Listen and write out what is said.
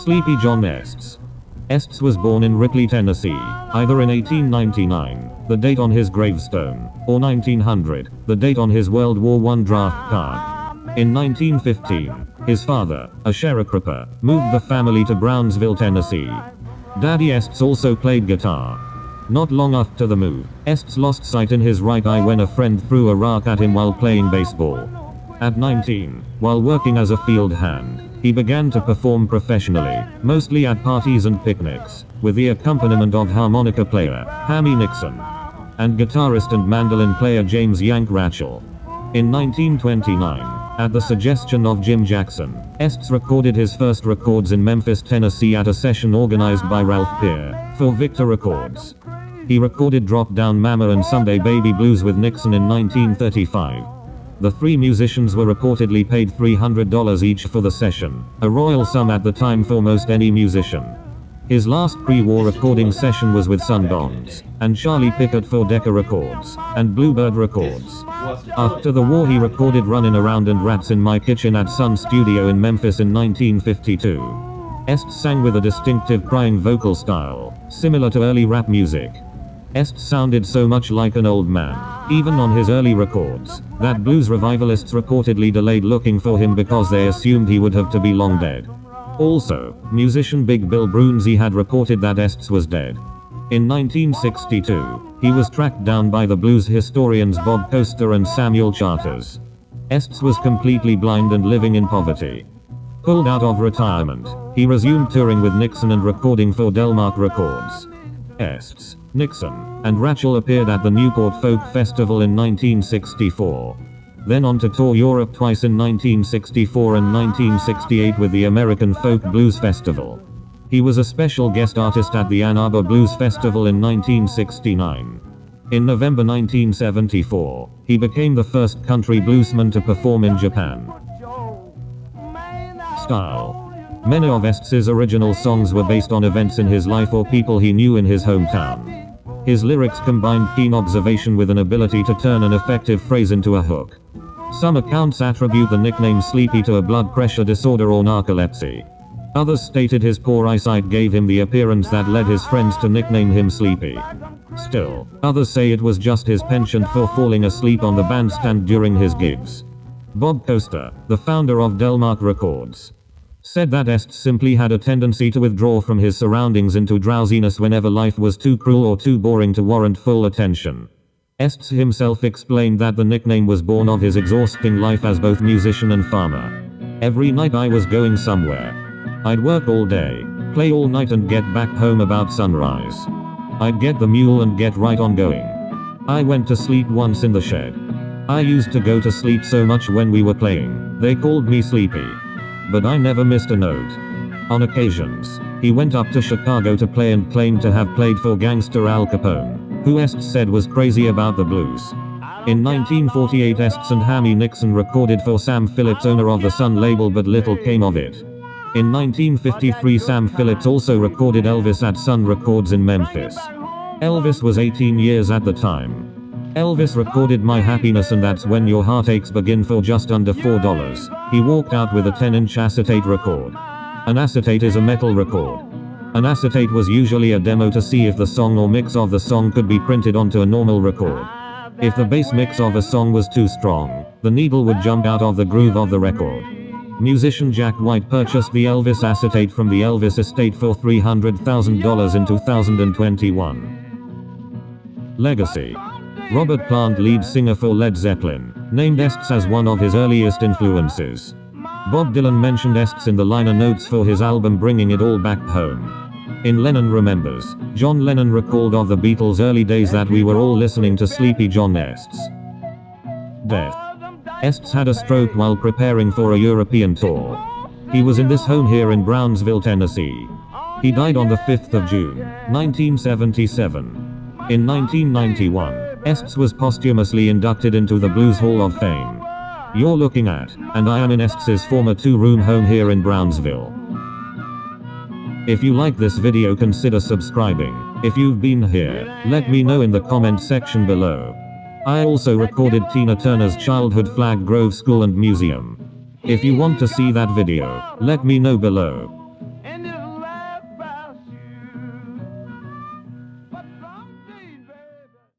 Sleepy John Estes. Estes was born in Ripley, Tennessee, either in 1899, the date on his gravestone, or 1900, the date on his World War I draft card. In 1915, his father, a sharecropper, moved the family to Brownsville, Tennessee. Daddy Estes also played guitar. Not long after the move, Estes lost sight in his right eye when a friend threw a rock at him while playing baseball. At 19, while working as a field hand, he began to perform professionally, mostly at parties and picnics, with the accompaniment of harmonica player, Hammy Nixon, and guitarist and mandolin player James Yank Ratchell. In 1929, at the suggestion of Jim Jackson, Estes recorded his first records in Memphis, Tennessee at a session organized by Ralph Peer, for Victor Records. He recorded Drop Down Mama and Someday Baby Blues with Nixon in 1935. The three musicians were reportedly paid $300 each for the session, a royal sum at the time for most any musician. His last pre-war recording session was with Sundance, and Charlie Pickett for Decca Records, and Bluebird Records. After the war he recorded Runnin' Around and Rats in My Kitchen at Sun Studio in Memphis in 1952. Estes sang with a distinctive crying vocal style, similar to early rap music. Estes sounded so much like an old man, even on his early records, that blues revivalists reportedly delayed looking for him because they assumed he would have to be long dead. Also, musician Big Bill Broonzy had reported that Estes was dead. In 1962, he was tracked down by the blues historians Bob Coaster and Samuel Charters. Estes was completely blind and living in poverty. Pulled out of retirement, he resumed touring with Nixon and recording for Delmark Records. Estes, Nixon, and Ratchell appeared at the Newport Folk Festival in 1964. Then on to tour Europe twice in 1964 and 1968 with the American Folk Blues Festival. He was a special guest artist at the Ann Arbor Blues Festival in 1969. In November 1974, he became the first country bluesman to perform in Japan. Style. Many of Estes' original songs were based on events in his life or people he knew in his hometown. His lyrics combined keen observation with an ability to turn an effective phrase into a hook. Some accounts attribute the nickname Sleepy to a blood pressure disorder or narcolepsy. Others stated his poor eyesight gave him the appearance that led his friends to nickname him Sleepy. Still, others say it was just his penchant for falling asleep on the bandstand during his gigs. Bob Coaster, the founder of Delmark Records, said that Estes simply had a tendency to withdraw from his surroundings into drowsiness whenever life was too cruel or too boring to warrant full attention. Estes himself explained that the nickname was born of his exhausting life as both musician and farmer. Every night I was going somewhere. I'd work all day, play all night and get back home about sunrise. I'd get the mule and get right on going. I went to sleep once in the shed. I used to go to sleep so much when we were playing, they called me Sleepy. But I never missed a note. On occasions, he went up to Chicago to play and claimed to have played for gangster Al Capone, who Estes said was crazy about the blues. In 1948 Estes and Hammy Nixon recorded for Sam Phillips, owner of the Sun label, but little came of it. In 1953 Sam Phillips also recorded Elvis at Sun Records in Memphis. Elvis was 18 years at the time. Elvis recorded My Happiness and That's When Your Heartaches Begin for just under $4. He walked out with a 10-inch acetate record. An acetate is a metal record. An acetate was usually a demo to see if the song or mix of the song could be printed onto a normal record. If the bass mix of a song was too strong, the needle would jump out of the groove of the record. Musician Jack White purchased the Elvis acetate from the Elvis estate for $300,000 in 2021. Legacy. Robert Plant, lead singer for Led Zeppelin, named Estes as one of his earliest influences. Bob Dylan mentioned Estes in the liner notes for his album Bringing It All Back Home. In Lennon Remembers, John Lennon recalled of the Beatles' early days that we were all listening to Sleepy John Estes. Death. Estes had a stroke while preparing for a European tour. He was in this home here in Brownsville, Tennessee. He died on the 5th of June, 1977. In 1991, Estes was posthumously inducted into the Blues Hall of Fame. You're looking at, and I am in Estes' former 2-room home here in Brownsville. If you like this video, consider subscribing. If you've been here, let me know in the comment section below. I also recorded Tina Turner's childhood Flag Grove School and Museum. If you want to see that video, let me know below.